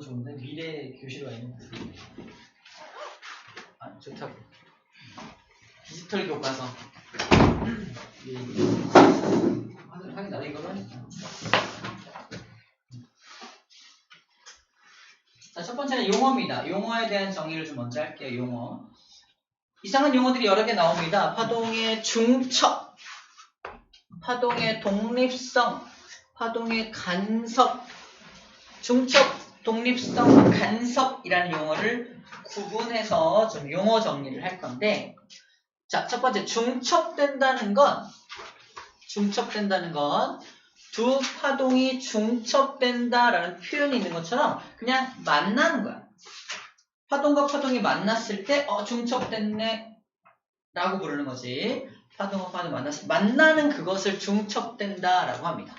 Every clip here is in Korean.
좋은데 미래 교실 와 있는 아 좋다고 디지털 교과서 하긴 나도 이거는 자, 첫 번째는 용어입니다. 용어에 대한 정의를 좀 먼저 할게요. 용어. 이상한 용어들이 여러 개 나옵니다. 파동의 중첩, 파동의 독립성, 파동의 간섭, 중첩, 독립성, 간섭이라는 용어를 구분해서 좀 용어 정리를 할 건데, 자, 첫 번째 중첩된다는 건 두 파동이 중첩된다라는 표현이 있는 것처럼 그냥 만나는 거야. 파동과 파동이 만났을 때 중첩됐네 라고 부르는 거지. 파동과 파동이 만나는 그것을 중첩된다라고 합니다.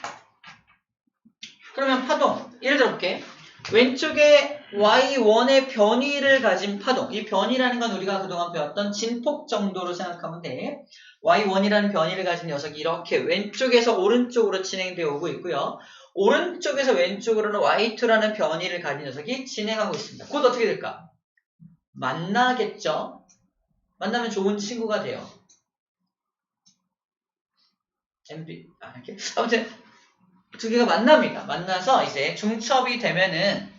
그러면 파동, 예를 들어 볼게. 왼쪽에 y1의 변위를 가진 파동. 이 변위라는 건 우리가 그동안 배웠던 진폭 정도로 생각하면 돼. y1이라는 변위를 가진 녀석이 이렇게 왼쪽에서 오른쪽으로 진행되어 오고 있고요. 오른쪽에서 왼쪽으로는 y2라는 변위를 가진 녀석이 진행하고 있습니다. 곧 어떻게 될까? 만나겠죠? 만나면 좋은 친구가 돼요. 아무튼 두 개가 만납니다. 만나서 이제 중첩이 되면은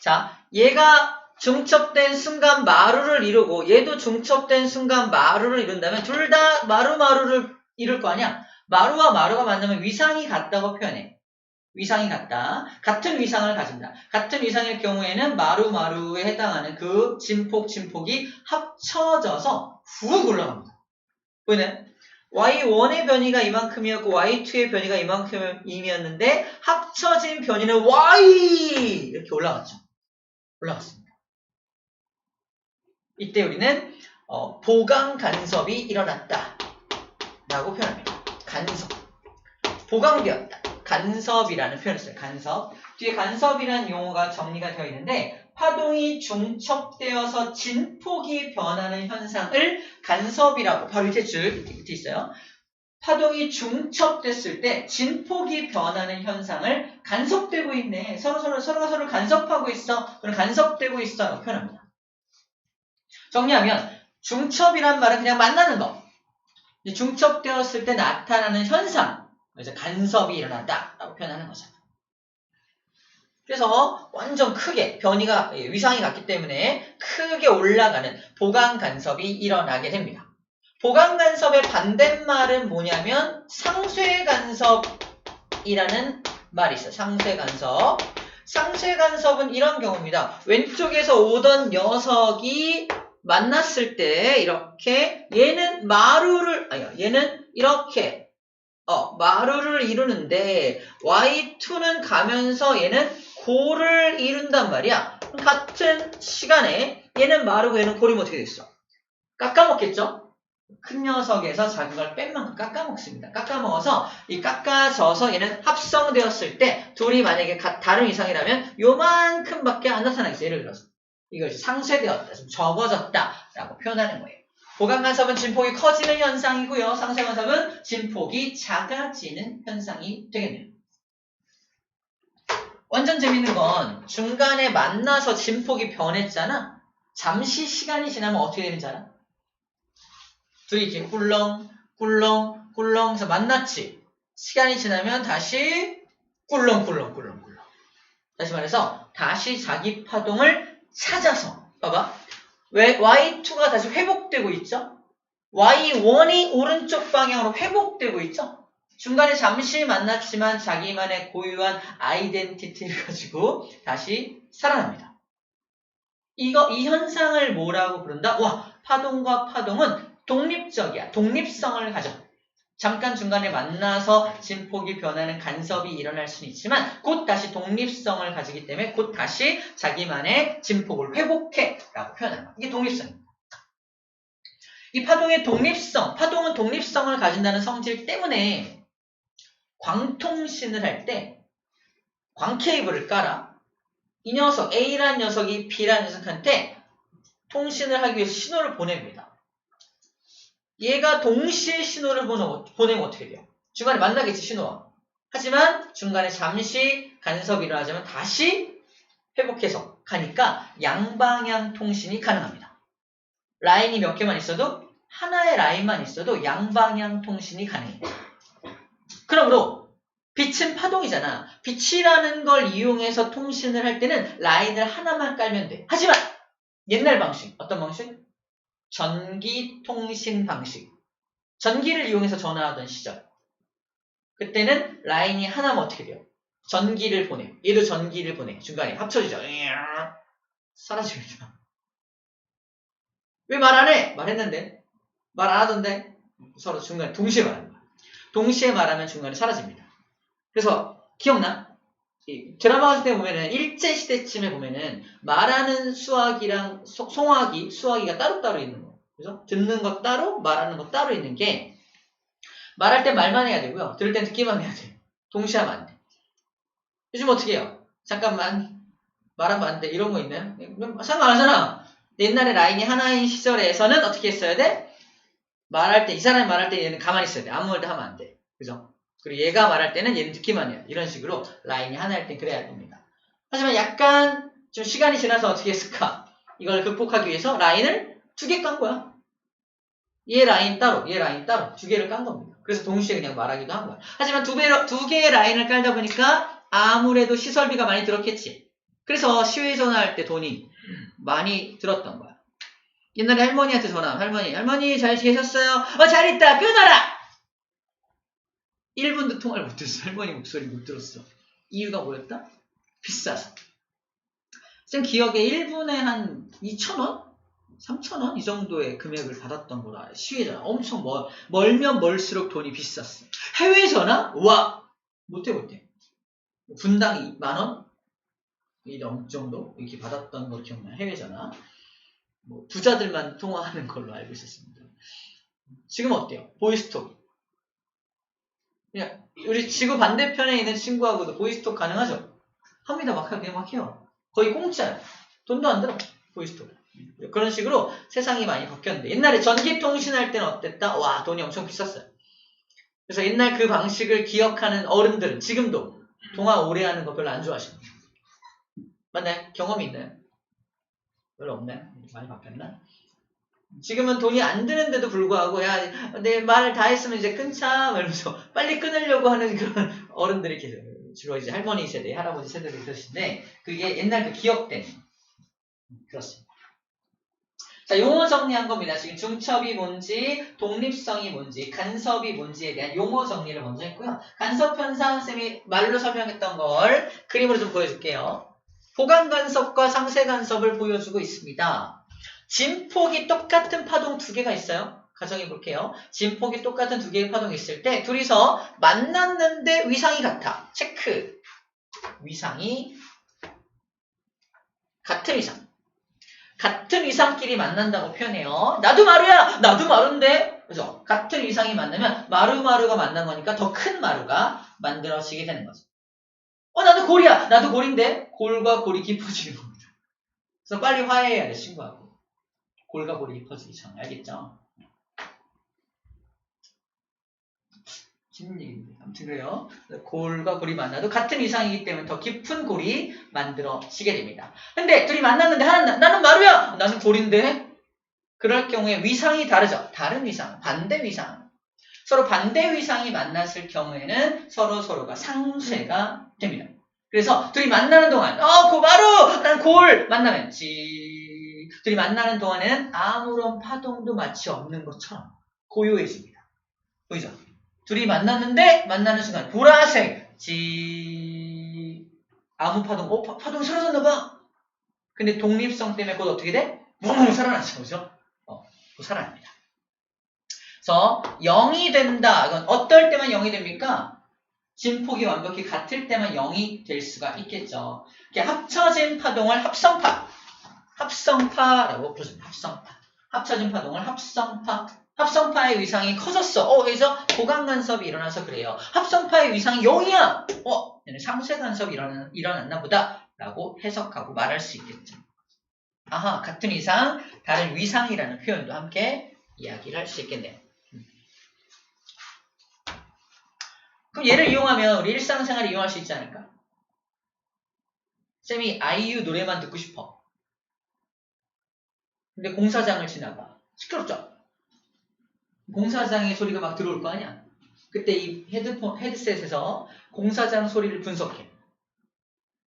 자, 얘가 중첩된 순간 마루를 이루고 얘도 중첩된 순간 마루를 이룬다면 둘 다 마루를 이룰 거 아니야? 마루와 마루가 만나면 위상이 같다고 표현해. 위상이 같다. 같은 위상을 가진다. 같은 위상일 경우에는 마루에 해당하는 그 진폭이 합쳐져서 훅 올라갑니다. 보이나요? y1의 변위가 이만큼이었고 y2의 변위가 이만큼이었는데 합쳐진 변위는 y 이렇게 올라갔습니다. 이때 우리는 보강 간섭이 일어났다 라고 표현합니다. 간섭. 보강되었다. 간섭이라는 표현을 써요. 간섭. 뒤에 간섭이라는 용어가 정리가 되어 있는데 파동이 중첩되어서 진폭이 변하는 현상을 간섭이라고 바로 밑에 밑에 있어요. 파동이 중첩됐을 때 진폭이 변하는 현상을 간섭되고 있네. 서로가 서로 간섭하고 있어. 그럼 간섭되고 있어요. 표현합니다. 정리하면 중첩이란 말은 그냥 만나는 거. 중첩되었을 때 나타나는 현상. 그래서 간섭이 일어났다라고 표현하는 거죠. 그래서 완전 크게 변이가 위상이 같기 때문에 크게 올라가는 보강 간섭이 일어나게 됩니다. 보강 간섭의 반대말은 뭐냐면 상쇄 간섭이라는 말이 있어요. 상쇄 간섭. 상쇄 간섭은 이런 경우입니다. 왼쪽에서 오던 녀석이 만났을 때 이렇게 얘는 얘는 이렇게 마루를 이루는데 y2는 가면서 얘는 골을 이룬단 말이야. 같은 시간에 얘는 마루고 얘는 골이면 어떻게 되겠어? 깎아먹겠죠? 큰 녀석에서 작은 걸 뺀 만큼 깎아먹습니다. 깎아먹어서 이 깎아져서 얘는 합성되었을 때 둘이 만약에 다른 이상이라면 요만큼밖에 안 나타나겠어요. 예를 들어서 이걸 상쇄되었다, 좀 적어졌다 라고 표현하는 거예요. 보강 간섭은 진폭이 커지는 현상이고요. 상쇄 간섭은 진폭이 작아지는 현상이 되겠네요. 완전 재밌는 건 중간에 만나서 진폭이 변했잖아. 잠시 시간이 지나면 어떻게 되는지 알아? 둘이 이렇게 꿀렁 해서 만났지. 시간이 지나면 다시 꿀렁. 다시 말해서 다시 자기 파동을 찾아서 봐봐. 왜 y2가 다시 회복되고 있죠? y1이 오른쪽 방향으로 회복되고 있죠? 중간에 잠시 만났지만 자기만의 고유한 아이덴티티를 가지고 다시 살아납니다. 이 현상을 뭐라고 부른다? 와, 파동과 파동은 독립적이야. 독립성을 가져. 잠깐 중간에 만나서 진폭이 변하는 간섭이 일어날 수는 있지만 곧 다시 독립성을 가지기 때문에 곧 다시 자기만의 진폭을 회복해 라고 표현합니다. 이게 독립성입니다. 이 파동의 독립성, 파동은 독립성을 가진다는 성질 때문에 광통신을 할 때 광 케이블을 깔아 이 녀석 A라는 녀석이 B라는 녀석한테 통신을 하기 위해서 신호를 보냅니다. 얘가 동시에 신호를 보내면 어떻게 돼요? 중간에 만나겠지, 신호와. 하지만 중간에 잠시 간섭이 일어나자면 다시 회복해서 가니까 양방향 통신이 가능합니다. 라인이 몇 개만 있어도 하나의 라인만 있어도 양방향 통신이 가능해요. 그러므로 빛은 파동이잖아. 빛이라는 걸 이용해서 통신을 할 때는 라인을 하나만 깔면 돼. 하지만 옛날 방식, 어떤 방식? 전기 통신 방식. 전기를 이용해서 전화하던 시절. 그때는 라인이 하나면 어떻게 돼요? 전기를 보내요. 얘도 전기를 보내. 중간에 합쳐지죠. 사라집니다. 왜 말 안 해? 말했는데. 말 안 하던데. 서로 중간에 동시에 말하는 거야. 동시에 말하면 중간에 사라집니다. 그래서 기억나? 이 드라마 같은 데 보면은 일제시대쯤에 보면은 말하는 수화기랑 송화기, 수화기가 따로따로 있는 거. 그래서 듣는 거 따로, 말하는 거 따로 있는 게 말할 땐 말만 해야 되고요. 들을 땐 듣기만 해야 돼. 동시에 하면 안 돼. 요즘 어떻게 해요? 잠깐만 말하면 안 돼. 이런 거 있나요? 상관 안 하잖아. 옛날에 라인이 하나인 시절에서는 어떻게 했어야 돼? 말할 때, 이 사람이 말할 때 얘는 가만히 있어야 돼. 아무 말도 하면 안 돼. 그죠? 그리고 얘가 말할 때는 얘는 듣기만 해요. 이런 식으로 라인이 하나일 땐 그래야 됩니다. 하지만 약간 좀 시간이 지나서 어떻게 했을까? 이걸 극복하기 위해서 라인을 2개 깐 거야. 얘 라인 따로, 얘 라인 따로 2개를 깐 겁니다. 그래서 동시에 그냥 말하기도 한 거야. 하지만 2개의 라인을 깔다 보니까 아무래도 시설비가 많이 들었겠지. 그래서 시외 전화할 때 돈이 많이 들었던 거야. 옛날에 할머니한테 전화하면 할머니 잘 계셨어요? 잘 있다 끊어라! 1분도 통화를 못 들었어. 할머니 목소리 못 들었어. 이유가 뭐였다? 비싸서. 쌤 기억에 1분에 한 2,000원? 3,000원? 이 정도의 금액을 받았던 거라. 시외 전화. 엄청 멀면 멀수록 돈이 비쌌어. 해외 전화? 와! 못해. 분당 10,000원? 이 정도? 이렇게 받았던 거 기억나요? 해외 전화. 뭐 부자들만 통화하는 걸로 알고 있었습니다. 지금 어때요? 보이스톡. 그냥 우리 지구 반대편에 있는 친구하고도 보이스톡 가능하죠? 합니다. 그냥 막 해요. 거의 공짜예요. 돈도 안 들어. 보이스톡. 그런 식으로 세상이 많이 바뀌었는데 옛날에 전기통신할 때는 어땠다? 와, 돈이 엄청 비쌌어요. 그래서 옛날 그 방식을 기억하는 어른들은 지금도 통화 오래 하는 거 별로 안 좋아하십니다. 맞나요? 경험이 있나요? 별로 없나요? 많이 바뀌었나? 지금은 돈이 안 드는데도 불구하고 야, 내 말을 다 했으면 이제 끊자 이러면서 빨리 끊으려고 하는 그런 어른들이 계세요. 주로 이제 할머니 세대, 할아버지 세대들이 그러시는데 그게 옛날 그 기억된 그렇습니다. 자, 용어 정리한 겁니다. 지금 중첩이 뭔지, 독립성이 뭔지, 간섭이 뭔지에 대한 용어 정리를 먼저 했고요. 간섭 현상 쌤이 말로 설명했던 걸 그림으로 좀 보여줄게요. 보강 간섭과 상쇄 간섭을 보여주고 있습니다. 진폭이 똑같은 파동 2개가 있어요. 가정해 볼게요. 진폭이 똑같은 2개의 파동이 있을 때 둘이서 만났는데 위상이 같아. 체크. 위상이 같은 위상. 같은 위상끼리 만난다고 표현해요. 나도 마루야! 나도 마루인데? 그죠? 같은 위상이 만나면 마루가 만난 거니까 더 큰 마루가 만들어지게 되는 거죠. 나도 골이야! 나도 골인데? 골과 골이 깊어지는 겁니다. 그래서 빨리 화해해야 돼, 친구하고. 골과 골이 깊어지기 전에. 알겠죠? 재밌는 얘기인데. 아무튼 그래요. 골과 골이 만나도 같은 위상이기 때문에 더 깊은 골이 만들어지게 됩니다. 근데 둘이 만났는데 나는 마루야! 나는 골인데? 그럴 경우에 위상이 다르죠. 다른 위상, 반대 위상. 서로 반대 위상이 만났을 경우에는 서로가 상쇄가 됩니다. 그래서 둘이 만나는 동안 마루! 난 골! 만나면 둘이 만나는 동안에는 아무런 파동도 마치 없는 것처럼 고요해집니다. 보이죠? 둘이 만났는데 만나는 순간 보라색 아무 파동 파동 사라졌나 봐. 근데 독립성 때문에 곧 어떻게 돼? 뭉 살아나죠. 그죠? 살아납니다. 그래서 0이 된다. 이건 어떨 때만 0이 됩니까? 진폭이 완벽히 같을 때만 0이 될 수가 있겠죠. 이렇게 합쳐진 파동을 합성파라고 부릅니다. 합성파. 합쳐진 파동을 합성파. 합성파의 위상이 커졌어. 그래서 보강 간섭이 일어나서 그래요. 합성파의 위상이 0이야. 얘는 상쇄 간섭이 일어났나 보다. 라고 해석하고 말할 수 있겠죠. 아하, 같은 위상, 다른 위상이라는 표현도 함께 이야기를 할 수 있겠네요. 그럼 얘를 이용하면 우리 일상생활을 이용할 수 있지 않을까? 쌤이 아이유 노래만 듣고 싶어. 근데 공사장을 지나가. 시끄럽죠? 공사장의 소리가 막 들어올 거 아니야? 그때 이 헤드셋에서 공사장 소리를 분석해.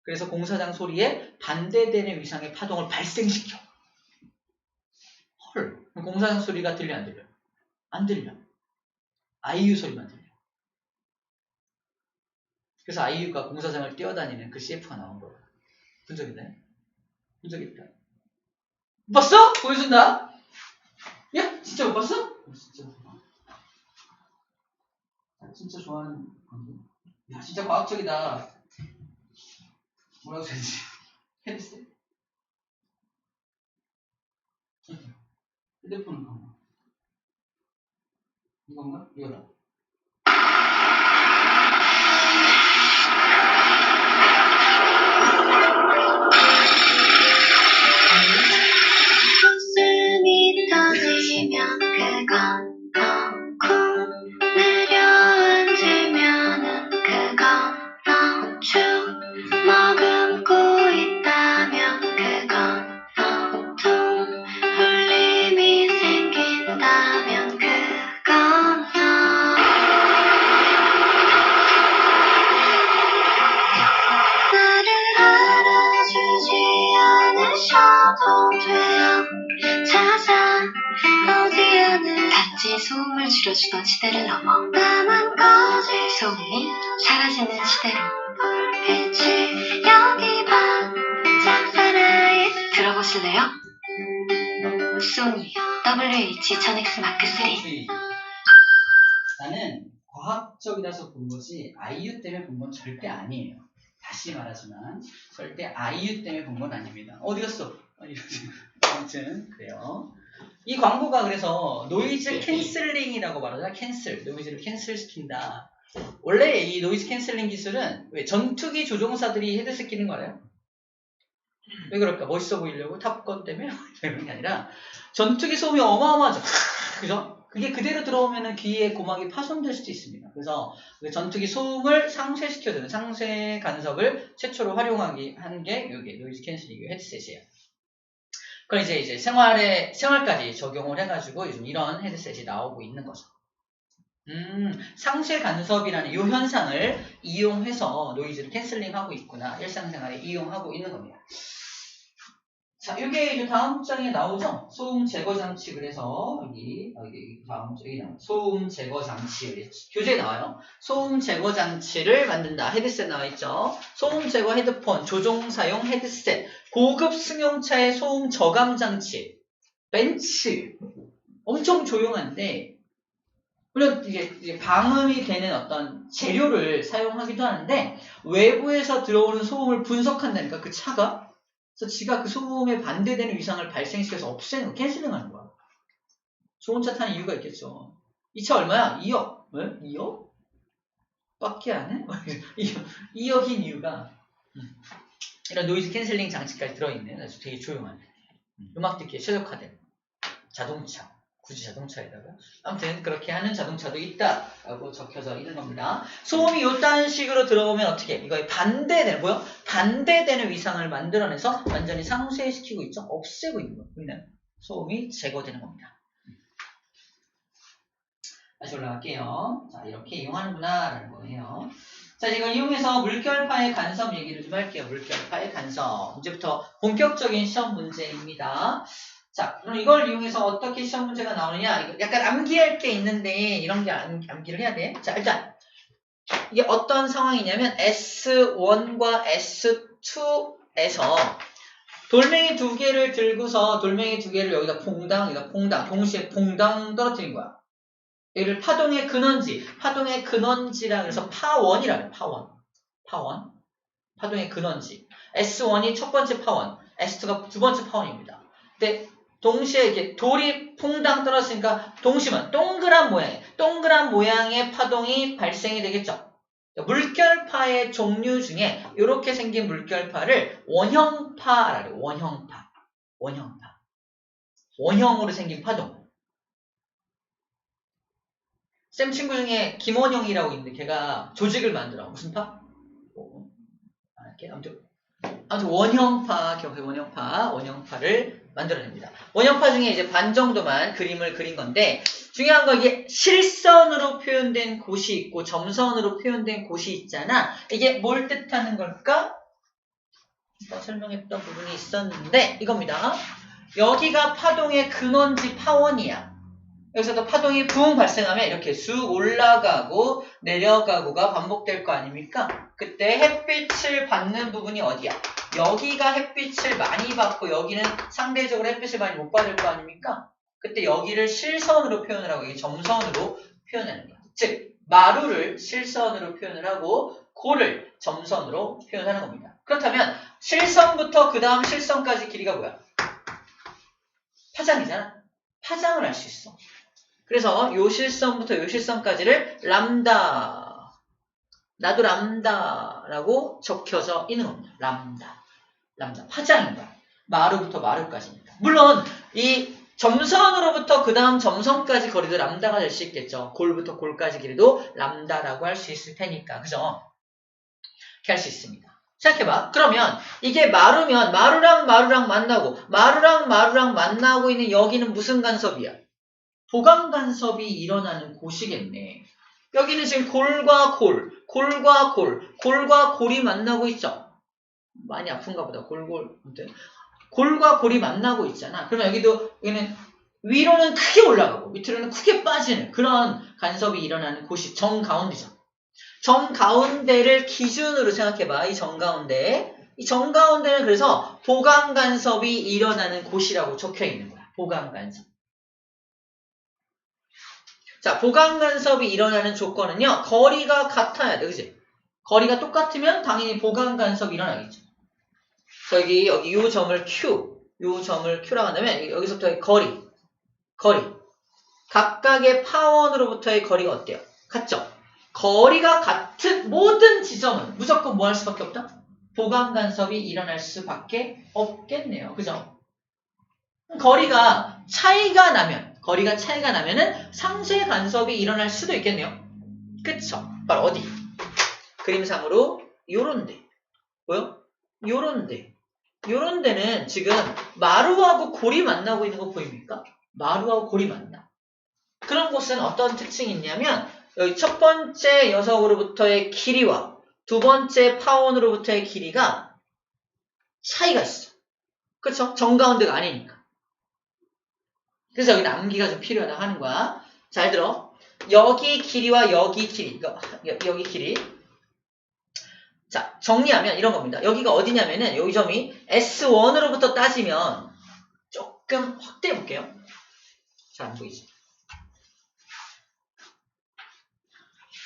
그래서 공사장 소리에 반대되는 위상의 파동을 발생시켜. 헐, 공사장 소리가 들려 안 들려? 안 들려. 아이유 소리만 들려. 그래서 아이유가 공사장을 뛰어다니는 그 CF가 나온 거야. 본 적 있나요? 본 적 있다. 못 봤어? 보여준다. 야, 진짜 못 봤어? 진짜. 진짜 좋아하는 건데. 야, 진짜 과학적이다. 뭐라고 해야지? 헤드셋? 휴대폰은 봐봐. 이건가? 이거다. 웃음이 터지면 그건 너고 내려앉으면은 그건 너쭉 머금고 있다면 그건 너도 울림이 생긴다면 그건 너 나를 알아주지 않으셔도 돼요 찾아 어디에는 단지 소음을 줄여주던 시대를 넘어 나만까지 소음이 사라지는 시대로 불빛이 여기 반짝 살아있 들어보실래요? 소니 WH-1000X 마크 3 나는 과학적이라서 본 거지 아이유 때문에 본 건 절대 아니에요. 다시 말하지만 절대 아이유 때문에 본 건 아닙니다. 어디 갔어? 아무튼 그래요. 이 광고가 그래서 노이즈 캔슬링이라고 말하잖아. 캔슬, 노이즈를 캔슬시킨다. 원래 이 노이즈 캔슬링 기술은 왜 전투기 조종사들이 헤드셋 끼는 거 알아요? 왜 그럴까? 멋있어 보이려고 탑건 때문에 이런 게 아니라 전투기 소음이 어마어마하죠. 그죠? 그게 그대로 들어오면 귀의 고막이 파손될 수도 있습니다. 그래서 그 전투기 소음을 상쇄시켜주는 상쇄 간섭을 최초로 활용하기 한 게 이게 노이즈 캔슬링 헤드셋이에요. 그럼 이제 생활까지 적용을 해가지고 요즘 이런 헤드셋이 나오고 있는 거죠. 상쇄 간섭이라는 이 현상을 이용해서 노이즈를 캔슬링하고 있구나. 일상생활에 이용하고 있는 겁니다. 자, 이게 이제 다음 장에 나오죠? 소음 제거 장치. 그래서 여기 다음 여기 나와요. 소음 제거 장치. 교재에 나와요. 소음 제거 장치를 만든다. 헤드셋 나와 있죠? 소음 제거 헤드폰, 조종사용 헤드셋, 고급 승용차의 소음 저감 장치, 벤츠. 엄청 조용한데 물론 이게 방음이 되는 어떤 재료를 사용하기도 하는데 외부에서 들어오는 소음을 분석한다니까 그 차가. 그래서 지가 그 소음에 반대되는 위상을 발생시켜서 없애는 거, 캔슬링하는 거야. 좋은 차 타는 이유가 있겠죠. 이 차 얼마야? 2억. 왜? 2억? 밖에 안 해? 2억인 이유가 이런 노이즈 캔슬링 장치까지 들어있는 아주 되게 조용한 음악 듣기에 최적화된 자동차. 굳이 자동차에다가 아무튼 그렇게 하는 자동차도 있다라고 적혀져 있는 겁니다. 소음이 요딴 식으로 들어오면 어떻게? 이거에 반대되는 뭐요? 반대되는 위상을 만들어내서 완전히 상쇄시키고 있죠. 없애고 있는 거예요. 우리는 소음이 제거되는 겁니다. 다시 올라갈게요. 자, 이렇게 이용하는구나 라는 거예요. 자, 이걸 이용해서 물결파의 간섭 얘기를 좀 할게요. 물결파의 간섭. 이제부터 본격적인 시험 문제입니다. 자, 그럼 이걸 이용해서 어떻게 시험 문제가 나오느냐? 이거 약간 암기할 게 있는데 이런 게 암기를 해야 돼. 자, 일단 이게 어떤 상황이냐면 S1과 S2에서 돌멩이 두 개를 들고서 돌멩이 두 개를 여기다 퐁당 동시에 퐁당 떨어뜨린 거야. 얘를 파동의 근원지라 그래서 파원이라 그래. 파원. 파동의 근원지. S1이 첫 번째 파원, S2가 두 번째 파원입니다. 근데 동시에 이렇게 돌이 퐁당 떨어졌으니까 동시면 동그란 모양의 파동이 발생이 되겠죠. 물결파의 종류 중에 이렇게 생긴 물결파를 원형파라 그래요. 원형으로 생긴 파동. 쌤 친구 중에 김원영이라고 있는데 걔가 조직을 만들어. 무슨 파? 이렇게 아무튼 아무튼 원형파, 기억해 원형파를 만들어냅니다. 원형파 중에 이제 반 정도만 그림을 그린 건데 중요한 건 이게 실선으로 표현된 곳이 있고 점선으로 표현된 곳이 있잖아. 이게 뭘 뜻하는 걸까? 설명했던 부분이 있었는데 이겁니다. 여기가 파동의 근원지 파원이야. 여기서도 파동이 붕 발생하면 이렇게 쑥 올라가고 내려가고가 반복될 거 아닙니까? 그때 햇빛을 받는 부분이 어디야? 여기가 햇빛을 많이 받고 여기는 상대적으로 햇빛을 많이 못 받을 거 아닙니까? 그때 여기를 실선으로 표현을 하고 이게 점선으로 표현하는 거야. 즉 마루를 실선으로 표현을 하고 고를 점선으로 표현하는 겁니다. 그렇다면 실선부터 그 다음 실선까지 길이가 뭐야? 파장이잖아. 파장을 알 수 있어. 그래서 요 실선부터 요 실선까지를 람다, 나도 람다라고 적혀져 있는 겁니다. 람다 파장인 거야. 마루부터 마루까지니까. 물론 이 점선으로부터 그 다음 점선까지 거리도 람다가 될 수 있겠죠. 골부터 골까지 길이도 람다라고 할 수 있을 테니까. 그죠? 이렇게 할 수 있습니다. 생각해봐. 그러면 이게 마루면 마루랑 만나고 마루랑 만나고 있는 여기는 무슨 간섭이야? 보강 간섭이 일어나는 곳이겠네. 여기는 지금 골과 골이 만나고 있죠. 많이 아픈가 보다. 골과 골이 만나고 있잖아. 그러면 여기는 위로는 크게 올라가고 밑으로는 크게 빠지는 그런 간섭이 일어나는 곳이 정가운데죠. 정가운데를 기준으로 생각해봐. 이 정가운데는 그래서 보강 간섭이 일어나는 곳이라고 적혀 있는 거야. 보강 간섭. 자, 보강 간섭이 일어나는 조건은요. 거리가 같아야 돼. 그치? 거리가 똑같으면 당연히 보강 간섭이 일어나겠죠. 여기 요 점을 Q라고 한다면 여기서부터의 거리. 각각의 파원으로부터의 거리가 어때요? 같죠? 거리가 같은 모든 지점은 무조건 뭐 할 수밖에 없다? 보강 간섭이 일어날 수밖에 없겠네요. 그죠? 거리가 차이가 나면은 상쇄 간섭이 일어날 수도 있겠네요. 그쵸? 바로 어디? 그림상으로 요런데. 뭐요? 요런 데는 지금 마루하고 골이 만나고 있는 거 보입니까? 마루하고 골이 만나. 그런 곳은 어떤 특징이 있냐면 여기 첫 번째 녀석으로부터의 길이와 두 번째 파원으로부터의 길이가 차이가 있어. 그쵸? 정가운데가 아니니까. 그래서 여기 암기가 좀 필요하다 하는 거야. 잘 들어. 여기 길이와 여기 길이. 여기 길이. 자, 정리하면 이런 겁니다. 여기가 어디냐면은 여기 점이 S1으로부터 따지면 조금 확대해 볼게요. 잘 안 보이지?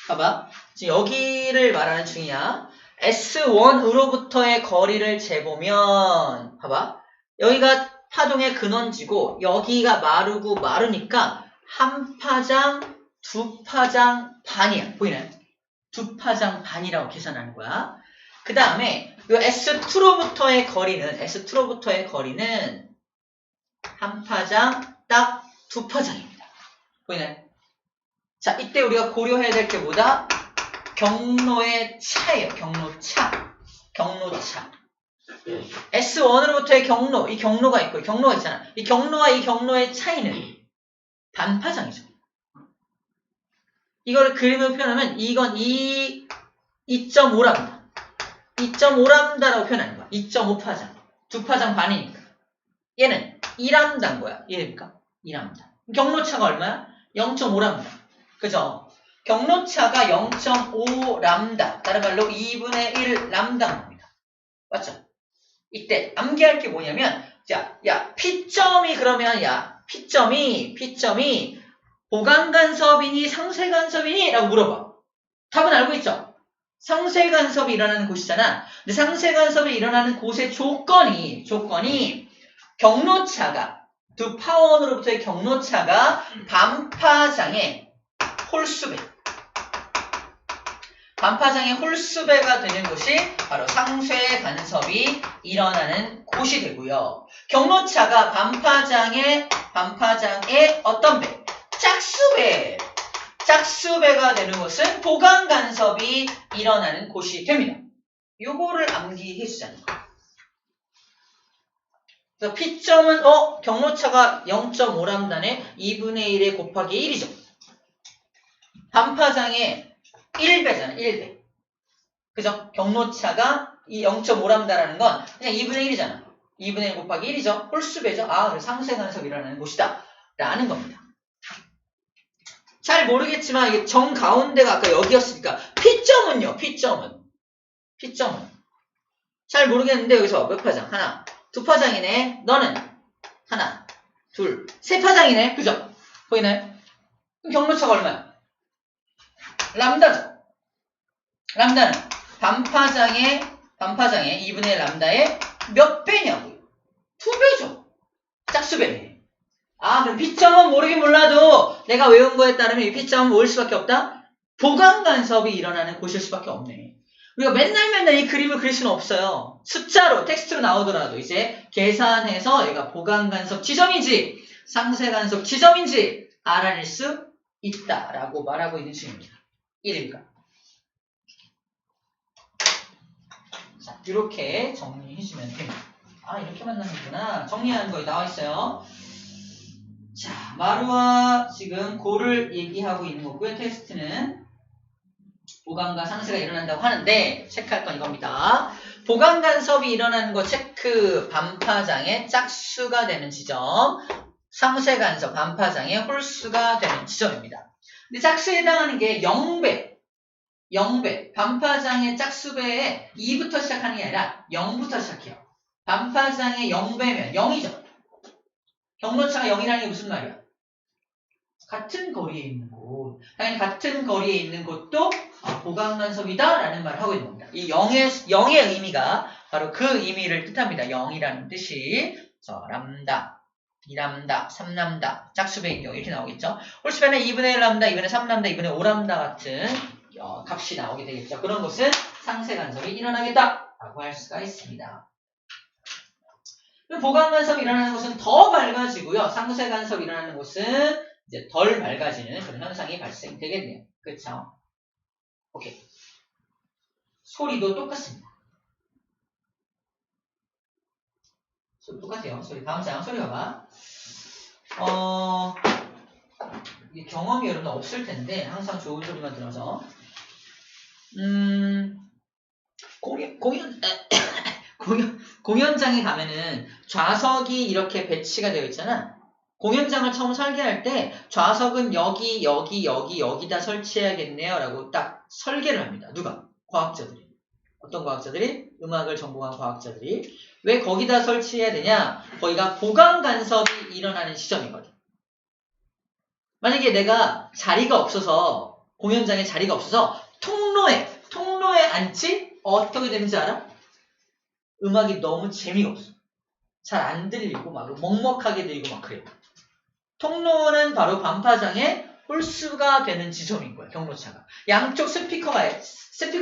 봐봐. 지금 여기를 말하는 중이야. S1으로부터의 거리를 재보면 봐봐. 여기가 파동의 근원지고 여기가 마루니까 한 파장, 두 파장 반이야. 보이나요? 두 파장 반이라고 계산하는 거야. 그 다음에 이 S2로부터의 거리는 한 파장, 딱 두 파장입니다. 보이나요? 자, 이때 우리가 고려해야 될 게 뭐다? 경로의 차예요. 경로차. S1으로부터의 경로, 이 경로가 있고, 이 경로가 있잖아. 이 경로와 이 경로의 차이는 반파장이죠. 이거를 그림으로 표현하면 이건 2.5랍니다. 2.5랍다라고 표현하는 거야. 2.5파장. 두 파장 반이니까. 얘는 2랍다인 거야. 이해됩니까? 2랍다. 경로차가 얼마야? 0.5랍다. 그죠? 경로차가 0.5람다. 다른 말로 2분의 1 람다입니다. 맞죠? 이때 암기할 게 뭐냐면, 야, P점이 그러면, P점이 보강간섭이니 상쇄간섭이니? 라고 물어봐. 답은 알고 있죠? 상쇄간섭이 일어나는 곳이잖아. 근데 상쇄간섭이 일어나는 곳의 조건이 경로차가, 두 파원으로부터의 경로차가 반파장의 홀수배가 되는 곳이 바로 상쇄 간섭이 일어나는 곳이 되고요. 경로차가 반파장의 어떤 배? 짝수배가 되는 곳은 보강 간섭이 일어나는 곳이 됩니다. 요거를 암기해 주자는 거예요. 그래서 P점은 경로차가 0.5람다네 2분의 1에 곱하기 1이죠. 반파장의 1배잖아. 1배. 그죠? 경로차가 이 0.5람다라는 건 그냥 2분의 1이잖아. 2분의 1 곱하기 1이죠. 홀수배죠. 그래서 상쇄간섭이 일어나는 곳이다. 라는 겁니다. 잘 모르겠지만 이게 정 가운데가 아까 여기였으니까 P점은요. P점은 잘 모르겠는데 여기서 몇 파장? 하나, 두 파장이네. 너는 하나, 둘, 세 파장이네. 그죠? 보이나요? 그럼 경로차가 얼마야? 람다죠. 람다는 반파장의 2분의 1 람다의 몇 배냐고요? 2배죠. 짝수배네. 그럼 P점은 모르긴 몰라도 내가 외운 거에 따르면 이 P점은 뭘 수밖에 없다? 보강간섭이 일어나는 곳일 수밖에 없네. 우리가 맨날 이 그림을 그릴 수는 없어요. 숫자로, 텍스트로 나오더라도 이제 계산해서 얘가 보강간섭 지점인지 상쇄간섭 지점인지 알아낼 수 있다라고 말하고 있는 중입니다. 1입니다. 자, 이렇게 정리해주면 됩니다. 이렇게 만나는구나. 정리하는 거에 나와 있어요. 자, 마루와 지금 고를 얘기하고 있는 거고요. 테스트는 보강과 상쇄가 일어난다고 하는데 체크할 건 이겁니다. 보강간섭이 일어나는 거 체크. 반파장의 짝수가 되는 지점. 상쇄간섭 반파장의 홀수가 되는 지점입니다. 근데 짝수에 해당하는 게 0배. 반파장의 짝수배에 2부터 시작하는 게 아니라 0부터 시작해요. 반파장의 0배면 0이죠. 경로차가 0이라는 게 무슨 말이야? 같은 거리에 있는 곳. 당연히 같은 거리에 있는 곳도 보강간섭이다 라는 말을 하고 있는 겁니다. 이 0의 의미가 바로 그 의미를 뜻합니다. 0이라는 뜻이. 람다, 2람다, 3람다, 짝수배인 경우 이렇게 나오겠죠. 홀수배는 2분의 1람다, 2분의 3람다, 2분의 5람다 같은 값이 나오게 되겠죠. 그런 것은 상쇄간섭이 일어나겠다 라고 할 수가 있습니다. 보강간섭이 일어나는 곳은 더 밝아지고요. 상쇄간섭이 일어나는 곳은 이제 덜 밝아지는 그런 현상이 발생되겠네요. 그렇죠? 오케이. 소리도 똑같습니다. 소리 똑같아요. 소리 다음 장 소리 봐봐. 이게 경험이 여러분 없을 텐데 항상 좋은 소리만 들어서 공연장에 가면은 좌석이 이렇게 배치가 되어 있잖아. 공연장을 처음 설계할 때 좌석은 여기다 설치해야겠네요 라고 딱 설계를 합니다. 누가? 과학자들이. 어떤 과학자들이? 음악을 전공한 과학자들이. 왜 거기다 설치해야 되냐? 거기가 보강간섭이 일어나는 지점이거든. 만약에 내가 공연장에 자리가 없어서 통로에 앉지? 어떻게 되는지 알아? 음악이 너무 재미가 없어. 잘 안 들리고 막 먹먹하게 들리고 막 그래요. 통로는 바로 반파장의 홀수가 되는 지점인 거예요. 경로차가. 양쪽 스피커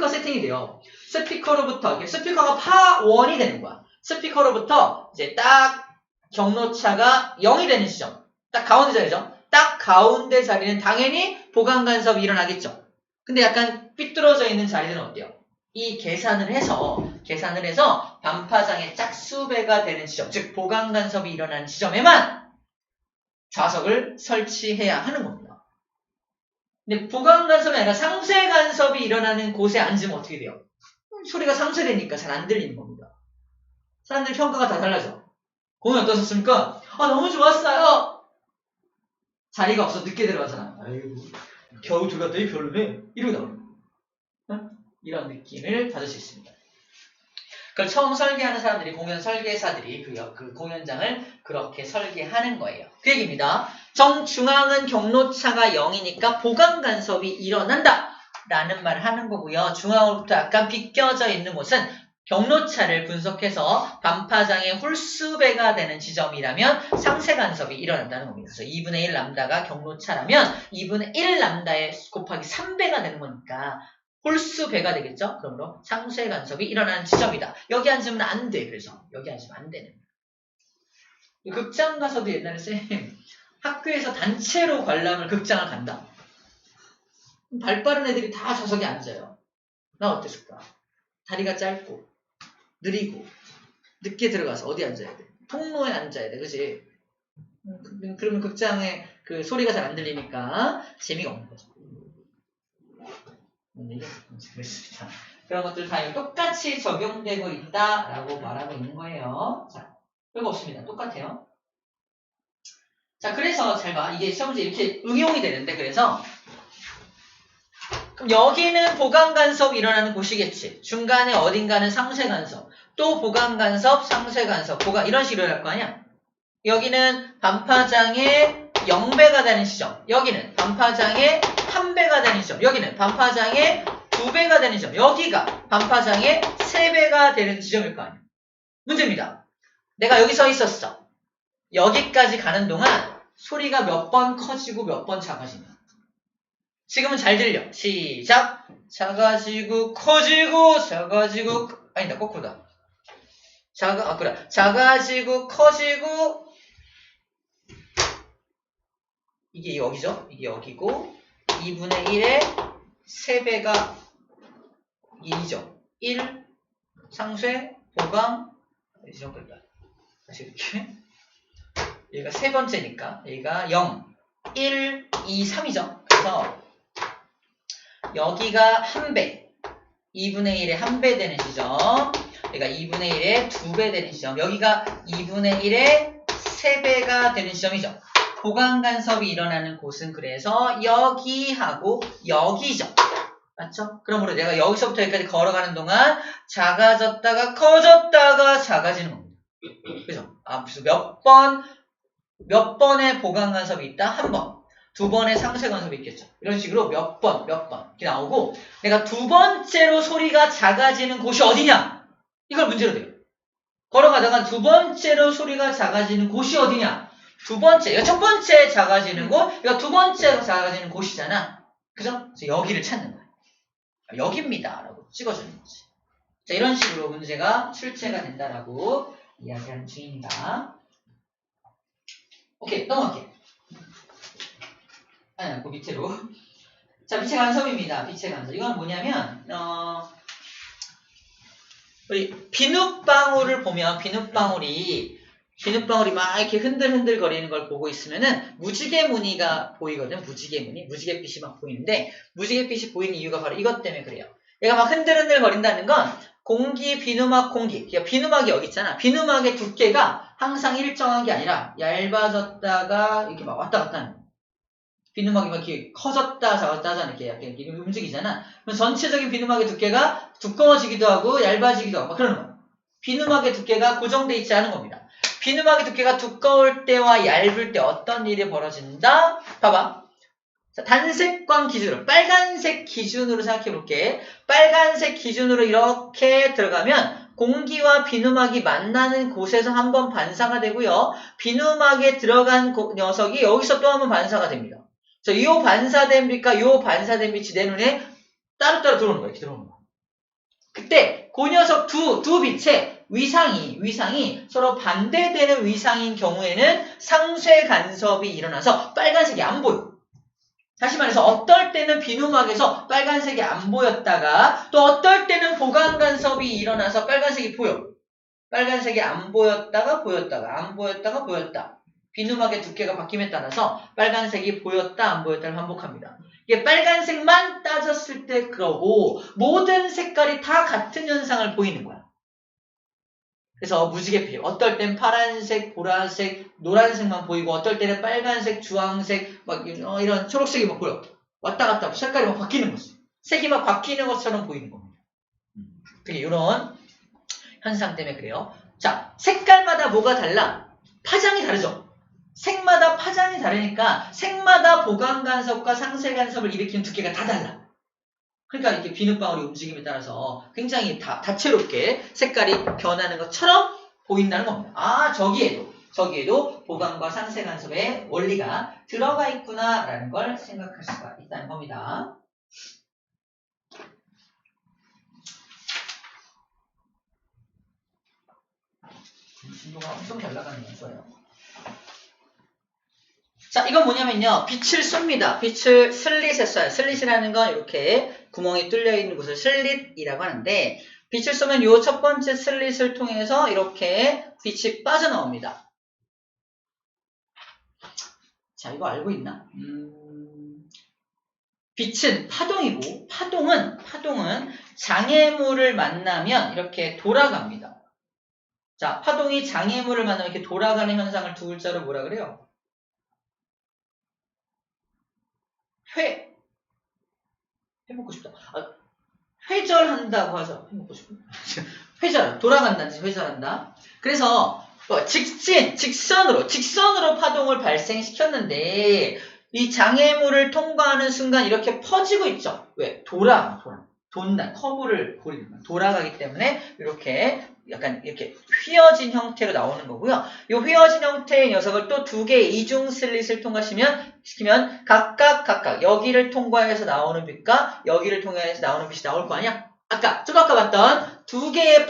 세팅이 돼요. 스피커가 파1이 되는 거야. 스피커로부터 이제 딱 경로차가 0이 되는 지점. 딱 가운데 자리죠. 딱 가운데 자리는 당연히 보강간섭이 일어나겠죠. 근데 약간 삐뚤어져 있는 자리는 어때요? 이 계산을 해서 반파장의 짝수배가 되는 지점, 즉 보강간섭이 일어나는 지점에만 좌석을 설치해야 하는 겁니다. 근데 보강간섭이 아니라 상쇄간섭이 일어나는 곳에 앉으면 어떻게 돼요? 소리가 상쇄되니까 잘 안 들리는 겁니다. 사람들 평가가 다 달라져. 공연 어떠셨습니까? 너무 좋았어요. 자리가 없어 늦게 들어가잖아. 아이고 겨우 들어갔더니 별로네. 이러고 나오는 거예요. 이런 느낌을 받을 수 있습니다. 그걸 처음 설계하는 사람들이, 공연 설계사들이 그 공연장을 그렇게 설계하는 거예요. 그 얘기입니다. 정중앙은 경로차가 0이니까 보강간섭이 일어난다 라는 말을 하는 거고요. 중앙으로부터 약간 비껴져 있는 곳은 경로차를 분석해서 반파장의 홀수배가 되는 지점이라면 상쇄간섭이 일어난다는 겁니다. 그래서 2분의 1 람다가 경로차라면 2분의 1 람다에 곱하기 3배가 되는 거니까 홀수배가 되겠죠? 그러므로 상쇄간섭이 일어나는 지점이다. 여기 앉으면 안 돼. 그래서 여기 앉으면 안 되는 거예요. 극장 가서도 옛날에 학교에서 단체로 관람을 극장을 간다. 발 빠른 애들이 다 좌석에 앉아요. 나 어땠을까? 다리가 짧고 느리고 늦게 들어가서 어디 앉아야 돼? 통로에 앉아야 돼, 그치? 그러면 극장에 그 소리가 잘 안 들리니까 재미가 없는 거죠. 그렇습니다. 그런 것들 다 똑같이 적용되고 있다라고 말하고 있는 거예요. 자, 별거 없습니다. 똑같아요. 자, 그래서 잘 봐. 이게 시험 문제 이렇게 응용이 되는데, 그래서 그럼 여기는 보강간섭 일어나는 곳이겠지. 중간에 어딘가는 상쇄간섭, 또 보강간섭, 상쇄간섭, 이런 식으로 일어날 거 아니야? 여기는 반파장의 0배가 되는 시점, 여기는 반파장의 1배가 되는 시점, 여기는 반파장의 2배가 되는 시점, 여기가 반파장의 3배가 되는 지점일 거 아니야. 문제입니다. 내가 여기 서 있었어. 여기까지 가는 동안 소리가 몇 번 커지고 몇 번 작아진다. 지금은 잘 들려. 시작. 작아지고 커지고 작아지고 아니다, 거꾸로다. 그래. 작아지고 커지고, 이게 여기죠? 이게 여기고 2분의 1의 3배가 2죠. 1 상쇄 보강 이 정도입니다. 다시 이렇게 얘가 세 번째니까 얘가 0 1 2 3이죠. 그래서 여기가 1배 2분의 1의 1배 되는 시점, 얘가 2분의 1의 2배 되는 시점, 여기가 2분의 1의 3배가 되는 시점이죠. 보강간섭이 일어나는 곳은 그래서 여기하고 여기죠. 맞죠? 그러므로 내가 여기서부터 여기까지 걸어가는 동안 작아졌다가 커졌다가 작아지는 겁니다. 그죠? 무슨 몇 번의 보강간섭이 있다? 한 번. 2번의 상쇄간섭이 있겠죠. 이런 식으로 몇 번 이렇게 나오고, 내가 2번째로 소리가 작아지는 곳이 어디냐? 이걸 문제로 돼요. 걸어가다가 2번째로 소리가 작아지는 곳이 어디냐? 2번째, 이거 첫 번째 작아지는 곳, 이거 2번째로 작아지는 곳이잖아. 그죠? 그래서 여기를 찾는 거야. 여기입니다. 라고 찍어주는 거지. 자, 이런 식으로 문제가 출제가 된다라고 이야기하는 중입니다. 오케이, 넘어갈게요. 그 밑으로. 자, 빛의 간섭입니다. 빛의 간섭. 이건 뭐냐면, 우리 비눗방울을 보면, 비눗방울이 막 이렇게 흔들흔들 거리는 걸 보고 있으면은 무지개 무늬가 보이거든. 무지개빛이 막 보이는데, 무지개빛이 보이는 이유가 바로 이것 때문에 그래요. 얘가 막 흔들흔들 거린다는 건 비누막 공기. 그러니까 비누막이 여기 있잖아. 비누막의 두께가 항상 일정한 게 아니라 얇아졌다가 이렇게 막 왔다 갔다 하는 거야. 비누막이 막 이렇게 커졌다 작았다 하잖아. 이렇게 움직이잖아. 그럼 전체적인 비누막의 두께가 두꺼워지기도 하고 얇아지기도 하고 막 그러는 거야. 비누막의 두께가 고정돼 있지 않은 겁니다. 비누막의 두께가 두꺼울 때와 얇을 때 어떤 일이 벌어진다? 봐봐. 자, 단색광 기준으로, 빨간색 기준으로 생각해 볼게. 빨간색 기준으로 이렇게 들어가면 공기와 비누막이 만나는 곳에서 한번 반사가 되고요. 비누막에 들어간 녀석이 여기서 또 한번 반사가 됩니다. 이 반사된 빛과 이 반사된 빛이 내 눈에 따로따로 들어오는 거예요. 이렇게 들어오는 거예요. 그때 그 녀석 두 빛의 위상이 서로 반대되는 위상인 경우에는 상쇄 간섭이 일어나서 빨간색이 안 보여. 다시 말해서 어떨 때는 비누막에서 빨간색이 안 보였다가 또 어떨 때는 보강 간섭이 일어나서 빨간색이 보여. 빨간색이 안 보였다가 보였다가 안 보였다가 보였다. 비누막의 두께가 바뀜에 따라서 빨간색이 보였다 안 보였다를 반복합니다. 이게 빨간색만 따졌을 때 그러고 모든 색깔이 다 같은 현상을 보이는 거야. 그래서 무지개빛, 어떨 땐 파란색, 보라색, 노란색만 보이고 어떨 때는 빨간색, 주황색, 막 이런 초록색이 막 보여. 왔다 갔다 색깔이 막 바뀌는 거지. 색이 막 바뀌는 것처럼 보이는 겁니다. 그게 이런 현상 때문에 그래요. 자, 색깔마다 뭐가 달라? 파장이 다르죠. 색마다 파장이 다르니까 색마다 보강 간섭과 상쇄 간섭을 일으키는 두께가 다 달라. 그러니까 이렇게 비눗방울이 움직임에 따라서 굉장히 다채롭게 색깔이 변하는 것처럼 보인다는 겁니다. 저기에도 보강과 상쇄 간섭의 원리가 들어가 있구나라는 걸 생각할 수가 있다는 겁니다. 진도가 엄청 잘 나가는 거예요. 자, 이건 뭐냐면요. 빛을 쏩니다. 빛을 슬릿에 쏴요. 슬릿이라는 건 이렇게 구멍이 뚫려 있는 곳을 슬릿이라고 하는데, 빛을 쏘면 요 첫 번째 슬릿을 통해서 이렇게 빛이 빠져나옵니다. 자, 이거 알고 있나? 빛은 파동이고, 파동은 장애물을 만나면 이렇게 돌아갑니다. 자, 파동이 장애물을 만나면 이렇게 돌아가는 현상을 두 글자로 뭐라 그래요? 해먹고 싶다. 회절한다고 하죠. 해먹고 싶다. 회절, 돌아간다는 회절한다. 그래서 직선으로 파동을 발생시켰는데 이 장애물을 통과하는 순간 이렇게 퍼지고 있죠. 왜? 돈다. 커브를 보이는 거야. 돌아가기 때문에 이렇게 약간 이렇게 휘어진 형태로 나오는 거고요. 이 휘어진 형태의 녀석을 또 두 개의 이중 슬릿을 통과시키면 각각 여기를 통과해서 나오는 빛과 여기를 통과해서 나오는 빛이 나올 거 아니야? 좀 아까 봤던 두 개의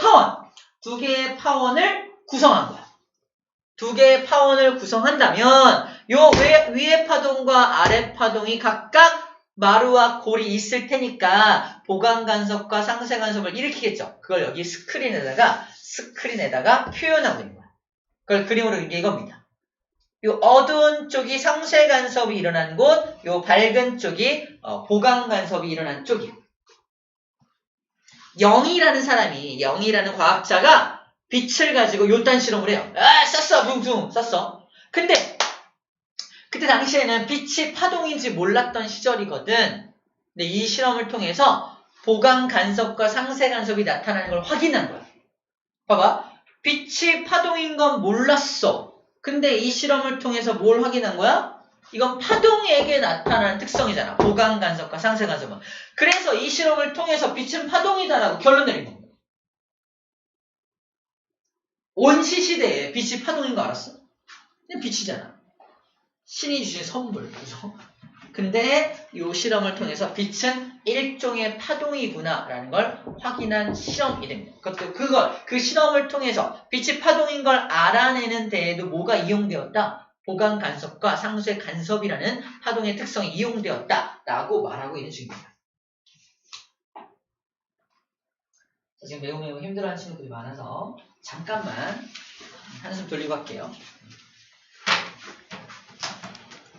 파원을 구성한 거야. 두 개의 파원을 구성한다면 요 위의 파동과 아래 파동이 각각 마루와 골이 있을 테니까 보강간섭과 상쇄간섭을 일으키겠죠. 그걸 여기 스크린에다가 표현하고 있는 거야. 그걸 그림으로 이겁니다. 요 어두운 쪽이 상쇄간섭이 일어난 곳, 요 밝은 쪽이 보강간섭이 일어난 쪽이고. 영이라는 과학자가 빛을 가지고 요딴 실험을 해요. 쐈어. 근데 그때 당시에는 빛이 파동인지 몰랐던 시절이거든. 근데 이 실험을 통해서 보강 간섭과 상쇄 간섭이 나타나는 걸 확인한 거야. 봐봐. 빛이 파동인 건 몰랐어. 근데 이 실험을 통해서 뭘 확인한 거야? 이건 파동에게 나타나는 특성이잖아. 보강 간섭과 상쇄 간섭은. 그래서 이 실험을 통해서 빛은 파동이다라고 결론 내린 겁니다. 원시 시대에 빛이 파동인 거 알았어? 그냥 빛이잖아. 신이 주신 선물. 그죠? 근데 이 실험을 통해서 빛은 일종의 파동이구나라는 걸 확인한 실험이 됩니다. 그 실험을 통해서 빛이 파동인 걸 알아내는 데에도 뭐가 이용되었다? 보강 간섭과 상쇄 간섭이라는 파동의 특성이 이용되었다라고 말하고 있는 중입니다. 지금 매우 힘들어하는 친구들이 많아서 잠깐만 한숨 돌리고 할게요.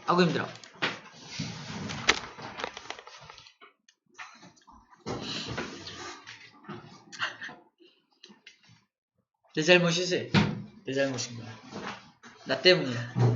아이고 힘들어. 내 잘못이지? 내 잘못인 거야. 나 때문이야.